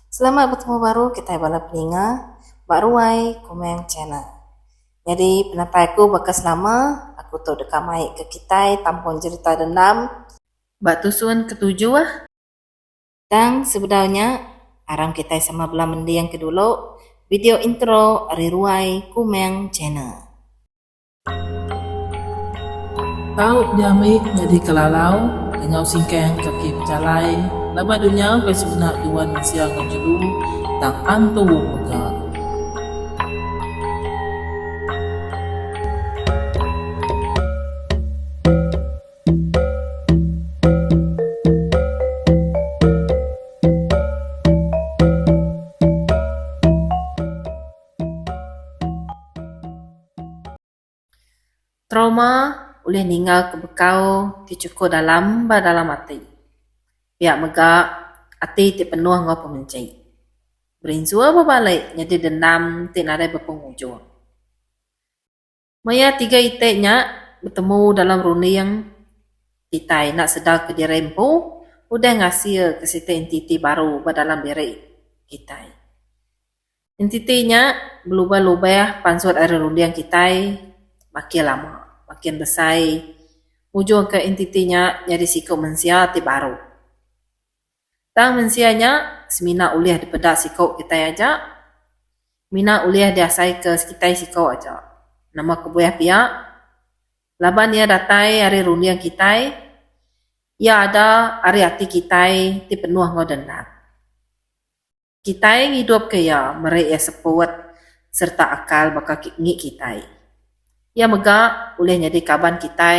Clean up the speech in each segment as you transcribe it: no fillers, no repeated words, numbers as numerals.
Selamat bertemu baru kita bala peninga Mbak Ruai Kumeng Channel. Jadi penatai aku bekas lama aku tu dekat mai ke kita tampon cerita dendam Mbak Tusun ketujuh lah. Dan sebenarnya aram kita sama belah mendi yang kedulu video intro Ari Ruai Kumeng Channel. Tahu diamik jadi kelalau dengan singkeng kaki pecalai laba dunia ke sebenak duan Malaysia ngejulu tang antu mega. Trauma boleh ninggal ke bekau ti cukup dalam hati. Pihak megak hati ti penuh ngau pemencai. Berinsua berbalik jadi dendam ti nadai berpenghujung. Maya tiga iteknya bertemu dalam runi yang titai nak sedar ke dirempu udah ngasih ke sita entiti baru dalam diri kita. Entitinya berubah-ubah pansut ada runi yang kita makin lama, makin besar. Ujung ke entitinya jadi sikap manusia ti baru. Tang manusianya semina uliah dipedak sikap kita aja. Mina uliah diasai ke kita sikap aja. Nama kebuah pihak. Laban ia datai hari runi yang kita. Ia ada hari hati kita ti penuh ngau dendam. Kita yang hidup kaya mereka yang seput serta akal bakal ngik kita. Ia megak boleh jadi kaban kita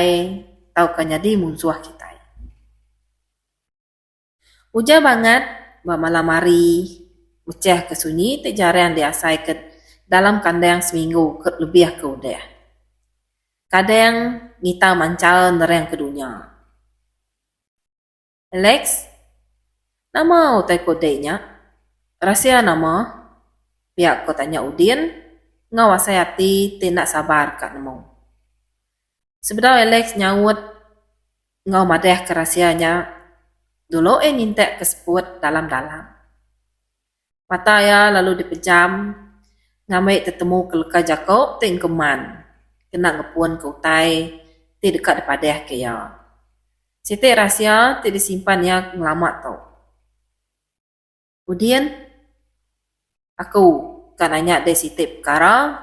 tau kan jadi musuh kita. Ujar banget malam hari uceh ke sunyi tak jarang diasai ke dalam kandang seminggu ke lebih ke udah. Kadang ngita mancal nerang ke dunia. Alex, nama utai kodenya, rahasia nama, pihak kau tanya Udin, ngawasai hati tidak sabar kat nemu. Sebenarnya Alex nyawut ngau madah ke rahasianya, dulu nintek keseput dalam-dalam. Mata ya lalu dipejam, ngamai tetemu ke leka jakau tingkeman, kena ngepuan ke utai, ti dekat depadah kaya. Siti rahsia ti disimpan ya ngelamat tau. Kemudian, aku kan nanya dari siti perkara,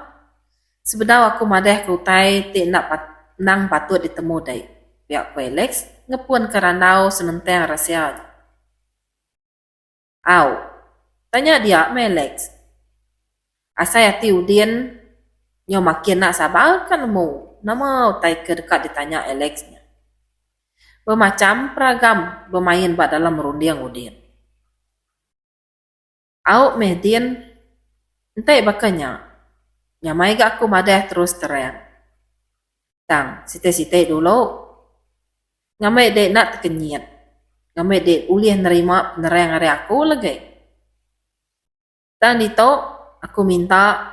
sebenarnya aku madah ke utai ti nak nang patut ditemu dai. Pihak ku Alex ngepuan ke randau senentang rahsia. Au, tanya dia Alex. Asai hati Udin, nyo makin nak sabar kan mu. Nama utai ke dekat ditanya Alexnya. Bermacam peragam bermain bak dalam rundiang Udin. Au Mehdin, entai bakanya. Nyamai gak aku madah terus terang. Tang, site-site dulu. Ngamai dek nak terkenyit. Ngamai dek uliah nerima penerang hari aku lagi. Tang dito, aku minta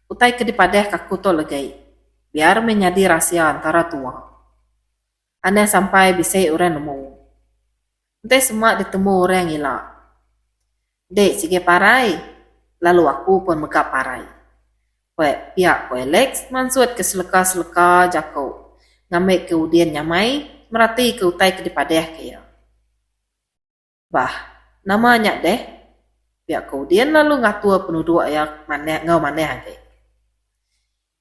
utai ke dipadah kaku to lagi. Biar menjadi rahsia antara tua. Anda sampai bisa orang nemu. Entai semua ditemu orang hilang. Dek sige parai. Lalu aku pun megap parai. Pihak ku Alex mansut ke seleka-seleka jakau. Ngambil ke Udin nyamai. Merati ke utai ke dipadah kaya. Bah, namanya deh. Pihak ke Udin lalu ngatua penduduk yang ngau maneh lagi.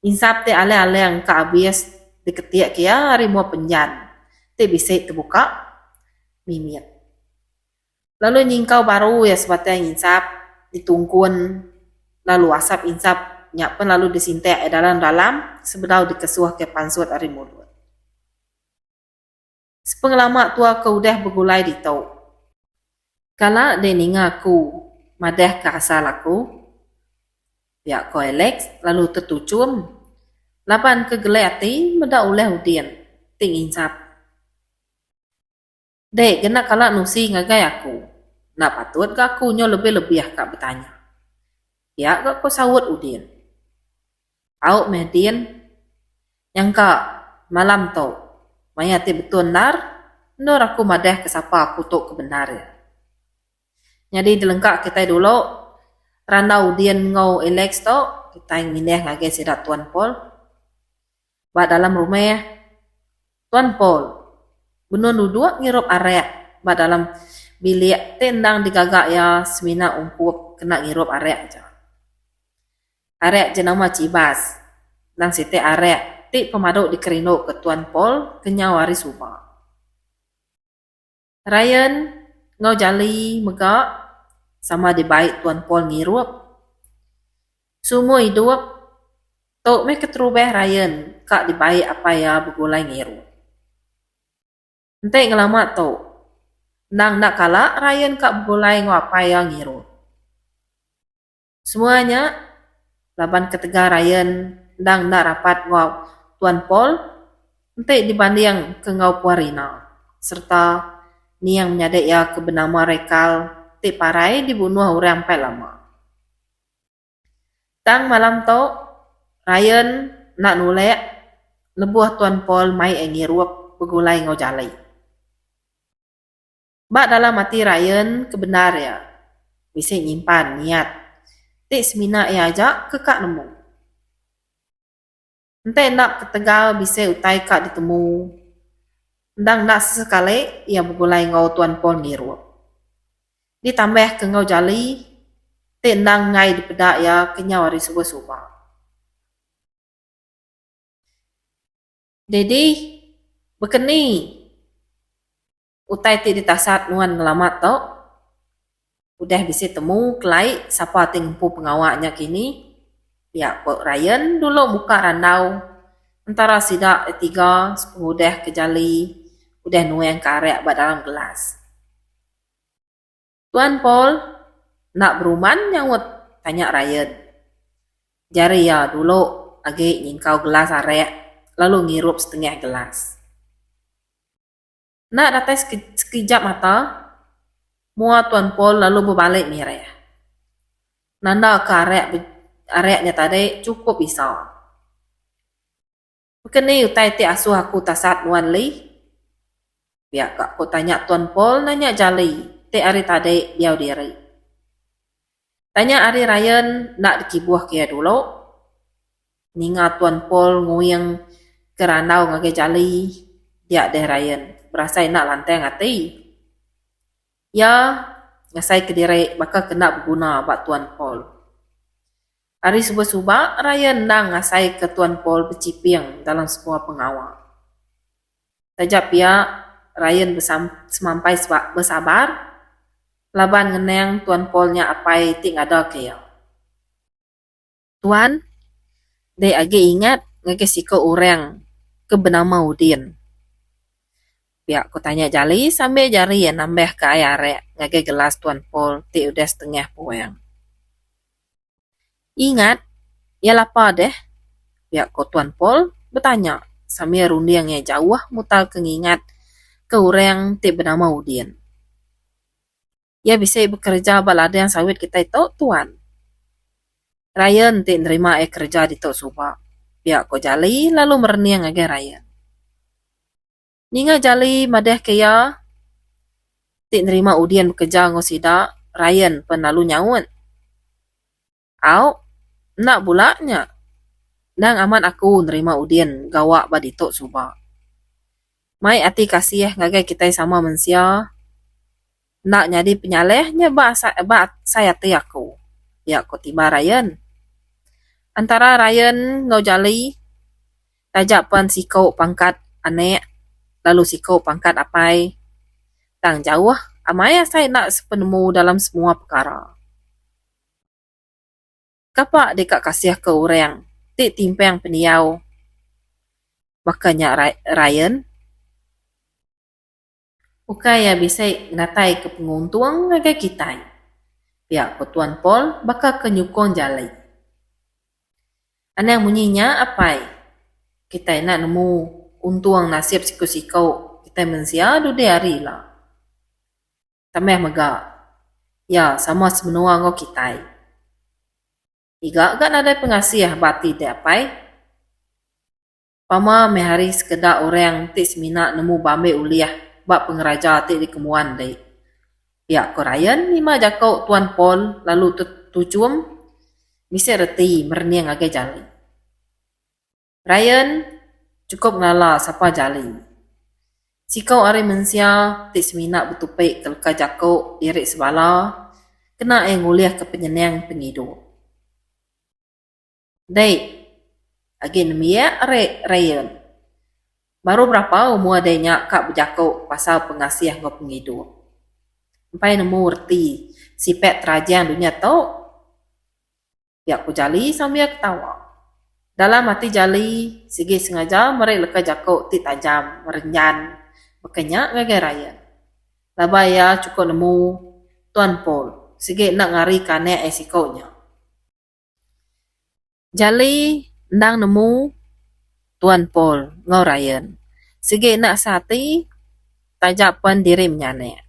Insap te ale-ale yang kehabis diketiak kaya hari mua penjan. Te bisa terbuka mimit. Lalu nyingkau baru ya sebatang insap ditungkun lalu asap insap nyapen lalu disintek dalam sebedau dikesuah ke pansut hari mulut. Sepengalamak tua kau dah bergulai di tau. Kala de ninga aku madah ke asal aku. Pihak ko Alex lalu tertucum. Laban ke gelai hati medak oleh Udin. Ting insap. Dek, kena kalak nusi ngagai aku. Nak patut ke aku nyo lebih-lebih kak bertanya. Ya, kak ko sawut Udin. Au Mehdin. Yang kak, malam to. Mayati betul nar. Nur aku madah ke siapa aku tok kebenar ya. Jadi dilengkap kita dulu randau dien ngau Alex to kita yang mineh ngage sidat Tuan Paul. Ba dalam rumah ya. Tuan Paul. Benun duduk ngirup arek. Ba dalam bilik tendang digagak ya semina umpup kena ngirup arek aja. Arek jenama Cibas. Nang site arek ti pemaduk dikerino ke Tuan Paul kenyawari suba. Ryan ngau jali megak sama di baik Tuan Paul ngirup. Semua hidup tok me keterubeh Ryan kak di baik apa ya begulai ngirup. Ente ngelamat tok. Nang nak kala Ryan kak begulai ngapa ya ngirup. Semuanya laban ketiga Ryan dang nak rapat ngau Tuan Paul ente dibanding ke ngau Puarina serta ni yang menyadek ya kebenama rekal ti parai dibunuh orang sampai lama. Tang malam to Ryan nak nulek lebuh Tuan Paul mai ngirup begulai ngau jalai. Bak dalam hati Ryan kebenar ya. Bisa nyimpan niat. Ti semina ya aja ke kak nemu. Ente nak ketegal bisa utai kak ditemu. Ndang nak sesekali ia begulai ngau Tuan Paul ngirup. Ditambah ke ngau jali, tendang ngai di pedak ya kenyawari suba-suba. Jadi, bekeni, utai ti ditasat nuan ngelamat tau, udah bisa temu kelai siapa tingpu pengawaknya kini, ya kok Ryan dulu muka randau, antara sidak tiga, udah ke jali, udah nuang karek bak dalam gelas. Tuan Paul, nak beruman nyawut, tanya Ryan. Jari ya dulu agi nyingkau gelas arek, lalu ngirup setengah gelas. Nak datang sekejap mata, mua Tuan Paul lalu berbalik mireh. Nanda ke areknya tadi cukup bisa. Bekeni utai ti asuh aku tasat nuan li. Biar kak aku tanya Tuan Paul nanya jali. Ti hari tadi dia diri. Tanya hari Ryan nak dikibuah kia dulu. Ninga Tuan Paul nguyang keranau ngage jali. Dia deh Ryan. Berasai nak lantai ngati. Ya, ngasai ke diri bakal kena berguna bak Tuan Paul. Hari subuh-subuh, Ryan nang ngasai ke Tuan Paul bercipiang dalam sebuah pengawal. Tajap ya, Ryan semampai bersabar, laban ngeneng Tuan Paulnya apai ting ada kaya. Tuan, dia agi ingat ngake siko orang ke bernama Udin. Biar aku tanya jali sambil jari ya nambah ke air arek ngake gelas Tuan Paul ti udah setengah puang. Ingat, ya lapa deh. Biar aku Tuan Paul bertanya sambil rundiangnya jauh mutal kengingat ke orang ti bernama Udin. Ya bisa bekerja balada yang sawit kita itu Tuan. Ryan ti nerima kerja di tok suba. Biar aku jali lalu merniang ngake Ryan. Ninga jali madeh kaya ti nerima Udin bekerja ngosida Ryan penalu nyawun. Au, nak bulaknya. Nang aman aku nerima Udin gawak baditok suba. Mai ati kasih ngagai kita sama manusia. Nak nyadi penyalehnya ba saya ti aku. Ya aku tiba Ryan. Antara Ryan ngau jali tajapan sikau pangkat anek lalu sikau pangkat apai. Tang jauh amaya saya nak sepenemu dalam semua perkara. Kapak dekat kasih ke orang ti timpang peniau. Makanya Ryan ukai ya bisa ngatai ke penguntung ngagai kita. Pihak ke Tuan Paul bakal kenyukon jali. Anang munyinya apai? Kita nak nemu untuang nasib siku-siku kita mensia dude hari lah. Tambah megak. Ya, sama sebenua ngau kita. Iga gak ada pengasih bati de apai. Pama mehari sekedar orang ti semina nemu bambe uliah bak pengeraja ti di kemuan deh. Pihak ko Ryan lima jakau Tuan Paul lalu tujuan misi reti merniang agak jali. Ryan cukup ngala siapa jali. Sikau are mensia tik semina betupai kelka jakau dirik sebala kena nguliah ke penyenang pengidu. Dai, agak nemia are Ryan. Baru berapa umur adanya kak berjakau pasal pengasih ngau pengidu. Sampai nemu erti si pet terajang dunia tau. Pihak ku jali sambil ketawa. Dalam hati jali, sigi sengaja mereka leka jakau ti tajam, merenyan, bekenya ngagai raya. Labai ya cukup nemu Tuan Paul, sigi nak ngari kane esikonya. Jali ndang nemu Tuan Paul ngau Ryan. Sigi nak sati tajapan diri menyane.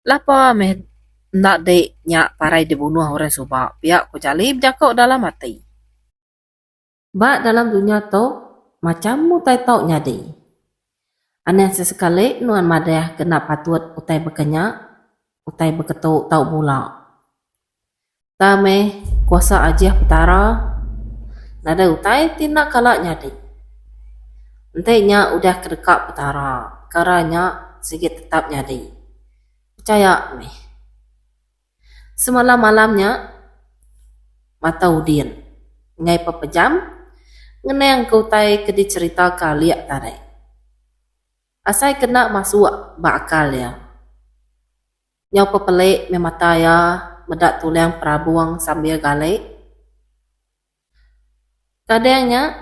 Lapa meh nak dek nyak parai dibunuh orang subak. Pihak ku jali berjakau dalam hati. Bak dalam dunia tu macam mutai tau nyadi. Aneh sesekali nuan madeh kena patut utai bekenya, utai beketuk tau mula. Tame kuasa ajiah petara, nada utai tindak kalak nyadi. Entainya udah kedekap petara, karanya sikit tetap nyadi. Percaya meh. Semalam-malamnya mata udin, ngai pepejam, ngeneng kau tai kedi cerita kaliak tarik. Asai kena masuk bakal ya. Nyau pepelik memata ya medak tulang perabuang sambil galek. Kadangnya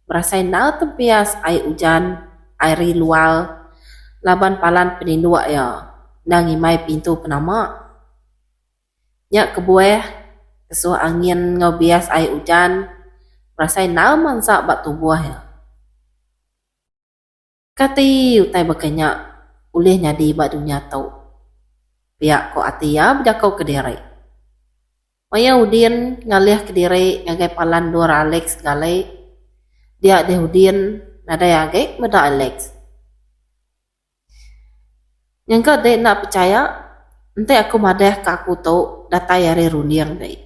berasai nau tempias air hujan, air luar, laban palan penindua ya, nangimai pintu penama. Nyak kebueh, kesuh angin ngau bias air hujan, berasai nau mansak bak tubuh ya. Kati utai bekenya ulih nyadi bak dunia tau. Pihak ko ati ya berjakau ke diri. Maya udin ngalih ke diri ngagai palan dua Alex galai. Dia deh udin nada yage meda Alex. Yang kau dek nak percaya, ente aku madeh ke aku tau data yari runiang dek.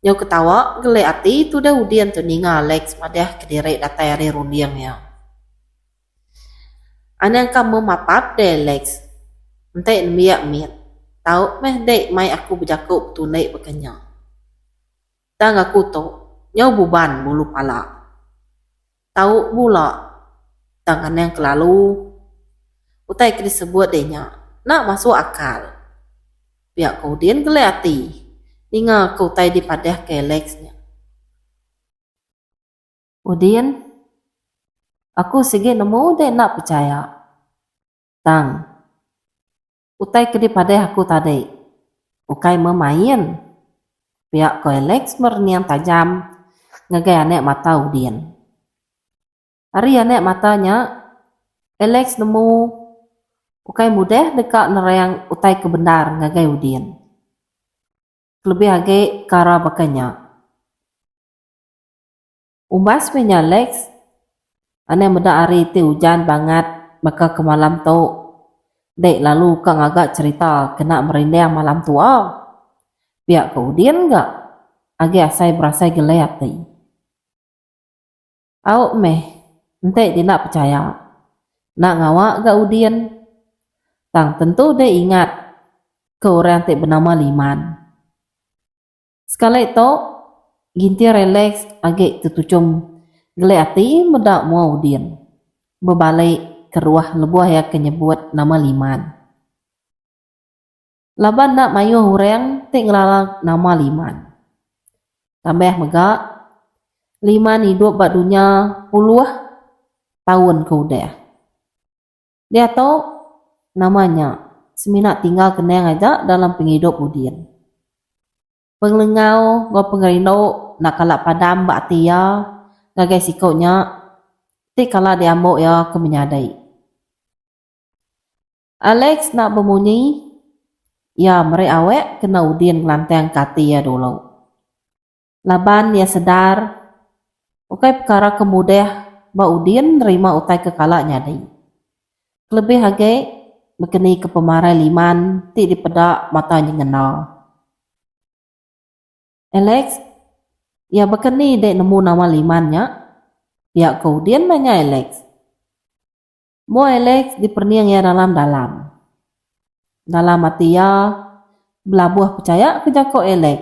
Nyau ketawa gele ati tu dah udin tu ninga Alex madeh ke diri data yari runiang ya. Anang kamu mapap deh Alex. Ente miak miat. Tahu meh dek mai aku berjakuk tunai bekenya. Tang aku tu nyau buban bulu pala. Tahu bula. Tang anang kelalu. Utai kini sebut dehnya. Nak masuk akal. Pihak kemudian gele hati. Ninga kau tai dipadah ke Alexnya. Kemudian aku segi nemu dek nak percaya. Tang. Utai kedi pada aku tadi. Ukai memain. Pihak ko Alex merniang tajam. Ngagai anek mata udin. Hari anek matanya. Alex nemu. Ukai mudah dekat nerayang utai kebenar ngagai udin. Lebih agak kara bakanya. Umbas punya Alex. Anek muda hari ti hujan banget. Maka ke malam tu. Dek lalu kang agak cerita kena merindang malam tua. Pihak kemudian enggak? Agak asai berasai gelai hati. Awak meh, ente tidak percaya. Nak ngawak gak udien? Tang tentu dek ingat ke orang yang bernama Liman. Sekali itu, ginti relax agak tertucum gelai hati medak mua udien. Berbalik keruah lebuah ya kenyebut nama Liman. Laban nak mayu hureng tik ngelalang nama Liman. Tambah megak Liman hidup bak dunia puluh tahun keudah. Dia tahu namanya seminat tinggal kenang aja dalam penghidup udin. Penglengau ngau pengerino nak kalak padam bak tia ngagai sikaunya tik kala diamuk ya kemenyadai. Alex nak bemunyi, ya mereka awek kena udin kelanteng kati ya dulu. Laban ya sedar, ukai perkara kemudah ba udin nerima utai kekalak nyadai. Lebih hagai Bekeni ke pemarai liman, ti dipedak mata nyengena. Alex, ya bekeni dek nemu nama limannya. Pihak kemudian nanya Alex. Mo Alex diperniang ya dalam-dalam. Dalam hati ya, belabuah percaya ke jako Alex.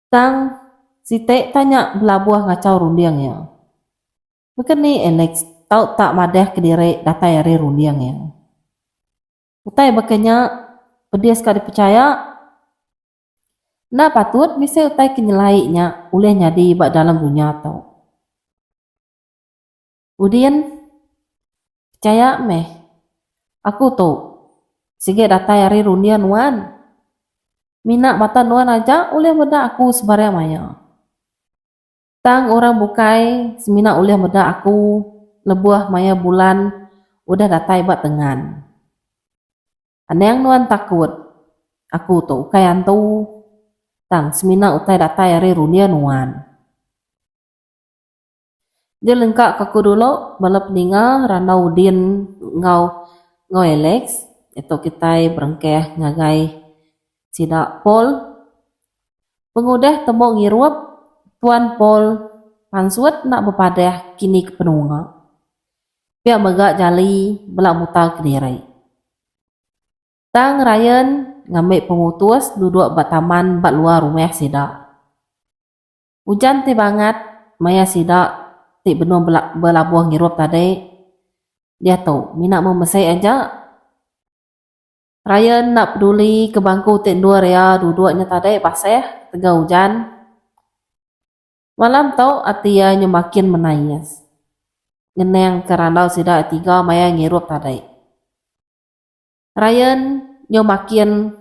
Tang, si Tek tanya belabuah ngacau rundiangnya. Bekeni Alex tahu tak madah ke diri data yari rundiangnya. Utai bekenya pedia sekali percaya. Nah patut bisa utai kenyelaiknya uleh nyadi bak dalam dunia tau. Udin, percaya meh. Aku tuh, sige data yari rundian wan. Minak mata nuan aja uleh beda aku sebarang maya. Tang orang bukai semina uleh beda aku lebuah maya bulan udah datai bat dengan. Aneng nuan takut. Aku tuh ukayan tuh. Tang semina utai datai yari rundian nuan. Dia lengkap kaku dulu balap ninga rana Udin ngau Alex itu kita berengkeh ngagai sidak Paul pengudah tembok ngiruap Tuan Paul pansuat nak berpadah kini ke penunga pihak megak jali belak muta ke diri Tang Ryan ngambil pemutus duduk bat taman bat luar rumah sidak hujan ti banget maya sidak ti benuh belabuah ngiruap tadi dia tahu minak memesai aja Ryan nak peduli ke bangku tendua ya duduknya tadi paseh tengah hujan. Malam tau atia makin menangis. Ngeneng kerandau sida tiga maya ngirup tadi. Ryan makin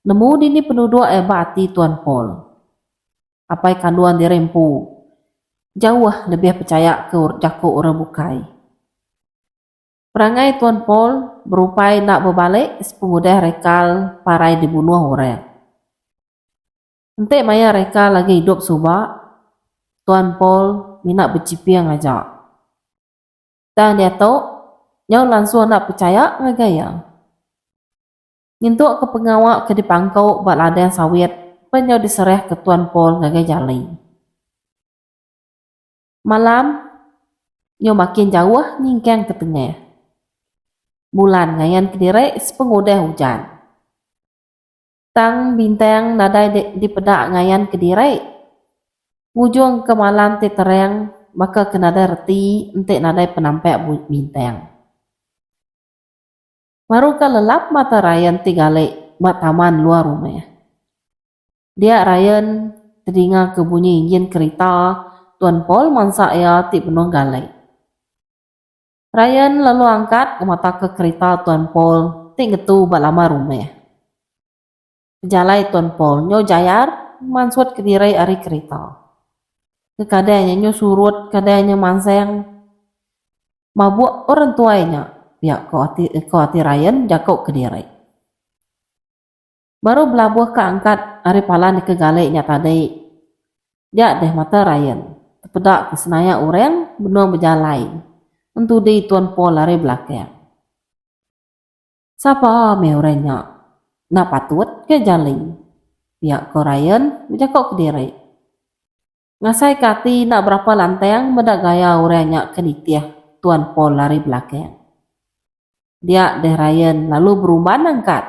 nemu dini penduduk bati Tuan Paul. Apai kanduan dirempu. Jauh lebih percaya ke jaku orang bukai. Perangai Tuan Paul berupai nak berbalik sepengudah rekal parai dibunuh orang. Entek maya rekal lagi hidup subak, Tuan Paul minak bercipiang aja. Dan dia tahu, nyau langsung nak percaya ngagaya. Ngintuk ke pengawak ke dipangkau bak ladang sawit, penyau diserah ke Tuan Paul ngagaya jali. Malam, nyau makin jauh nyingkang ke tengah. Bulan ngayan kediri sepengudah hujan. Tang bintang nadai di pedak ngayan kediri. Ngujung ke malam ti terang maka kena reti entek nadai penampak bintang. Baru ke lelap mata Ryan tigale mat taman luar rumah. Dia Ryan teringat ke bunyi injin kereta Tuan Paul mansak ya ti penuh galai. Ryan lalu angkat mata ke kereta Tuan Paul, ting getu balama rumah. Pejalai Tuan Paul, nyo jayar, mansuat ke diri ari kereta. Kadanya nyo surut, kadanya manseng. Mabuk orang tuanya, pihak ko hati Ryan jakok ke diri. Baru belabuh ke angkat ari palan ke galeknya tadi. Dia deh mata Ryan, tepedak ke senaya orang, benuang berjalai. Untuk di Tuan Paul lari belakang. Siapa meurenya? Nak patut ke jali. Pihak Korean berjakok ke diri. Ngasai kati nak berapa lantang medak gaya orangnya ke nitiah Tuan Paul lari belakang. Dia deh Ryan lalu berubah angkat.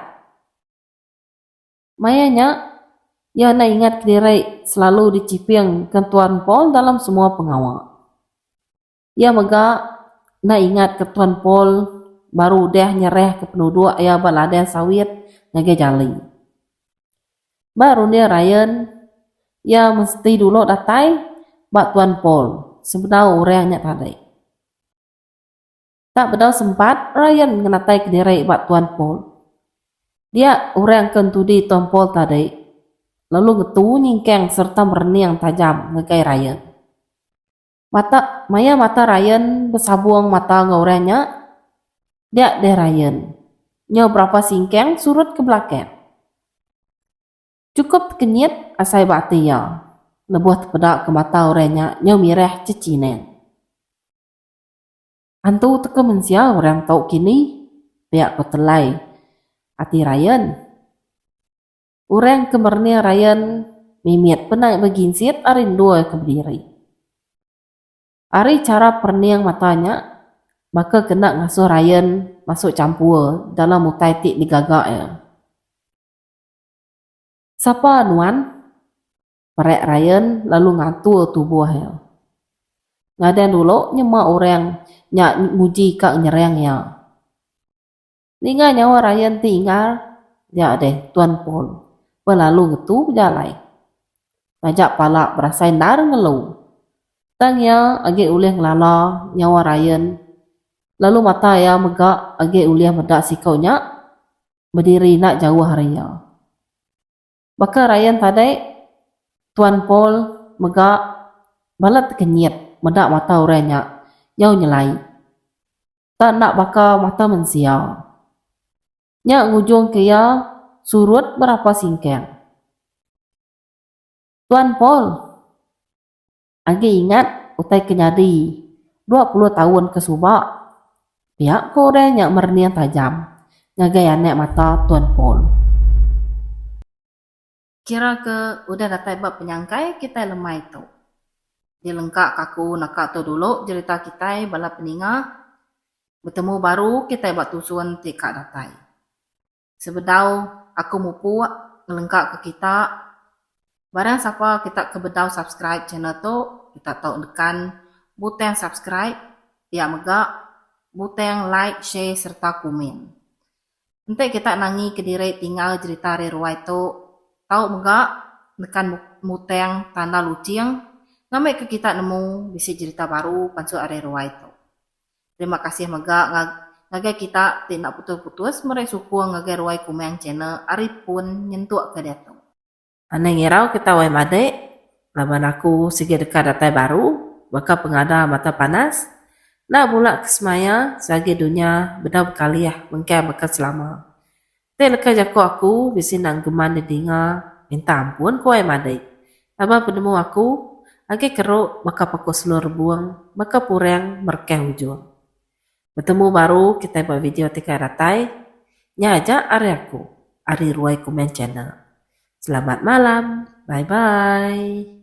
Mayanya, ya nak ingat ke diri selalu dicipiang ke Tuan Paul dalam semua pengawal. Ya megak nak ingat ke Tuan Paul baru dia nyerah ke penduduk ya baladan sawit ngage jali. Baru dia Ryan ya mesti dulu datai bak Tuan Paul sebenarnya orangnya tadi. Tak bedau sempat Ryan ngenatai ke diri bak Tuan Paul. Dia orang kentudi Tuan Paul tadi. Lalu ngetu nyingkeng serta berniang tajam ngegai Ryan. Mata Ryan bersabuang mata ngorenya. Dia deh Ryan. Nyo berapa singkeng surut ke belakang. Cukup kenyit asai bati ya. Lebuh tepedak ke mata orangnya. Nyo mireh cecinen. Antu teka mensia orang tau kini. pihak ko telai ati Ryan. Urang kemernia Ryan mimiat penai beginsit arin dua ke berdiri. Ari cara perniang matanya, maka kena ngasuh Ryan masuk campur dalam mutai tik digagak ya. Sapa anuan? Perek Ryan lalu ngatur tubuh ya. Ngadan dulu nyema orang nyak nguji kak nyerang ya. Ninga nyawa Ryan tinggal, ya deh Tuan Paul. Pelalu ngetu berjalai. Ngajak palak berasai nar ngeluh. Tang ya age ulih ngelala nyawa Ryan. Lalu mata ya megak age ulih medak sikaunya. Berdiri nak jauh harinya. Baka Ryan tadi Tuan Paul megak balat kenyit medak mata orangnya jauh nyelai. Tak nak baka mata mensial. Nyak ngujung kaya surut berapa singkeng. Tuan Paul, age ingat utai kenyadi 20 tahun ke subak. Pihak ko nyak mernian tajam. Ngagai anek mata Tuan Paul. Kira ke udah datai bab penyangkai kita lemah itu. Dilengkap kaku nakak tu dulu cerita kita bala peninga. Bertemu baru kita buat tusuan tikak datai. Sebedau aku mupu ngelengkap ke kita. Barang siapa kita kebedau subscribe channel tu, kita tahu tekan butang subscribe, ya megak, butang like, share serta komen. Nanti kita nangi kediri tinggal cerita reruai tu, tahu megak tekan butang tanda lucing, ngamai ke kita nemu bisa cerita baru pansu reruai tu. Terima kasih megak ngagai kita tidak putus-putus mereka suku ngagai ruai kumeng channel ari pun nyentuh ke dia tu. Aneh ngirau kita wai made, laban aku sige dekat datai baru, baka pengada mata panas, nak bulak kesemaya sebagai dunia beda berkali ya, mengkai baka selama. Te leka jako aku bisi nang geman didinga, minta ampun ku wai made. Laban penemu aku, agi keruk baka paku seluruh buang, baka pureng merkeh ujung. Bertemu baru kita buat video tiga datai, nyaja ari aku, ari ruai komen channel. Selamat malam, bye-bye.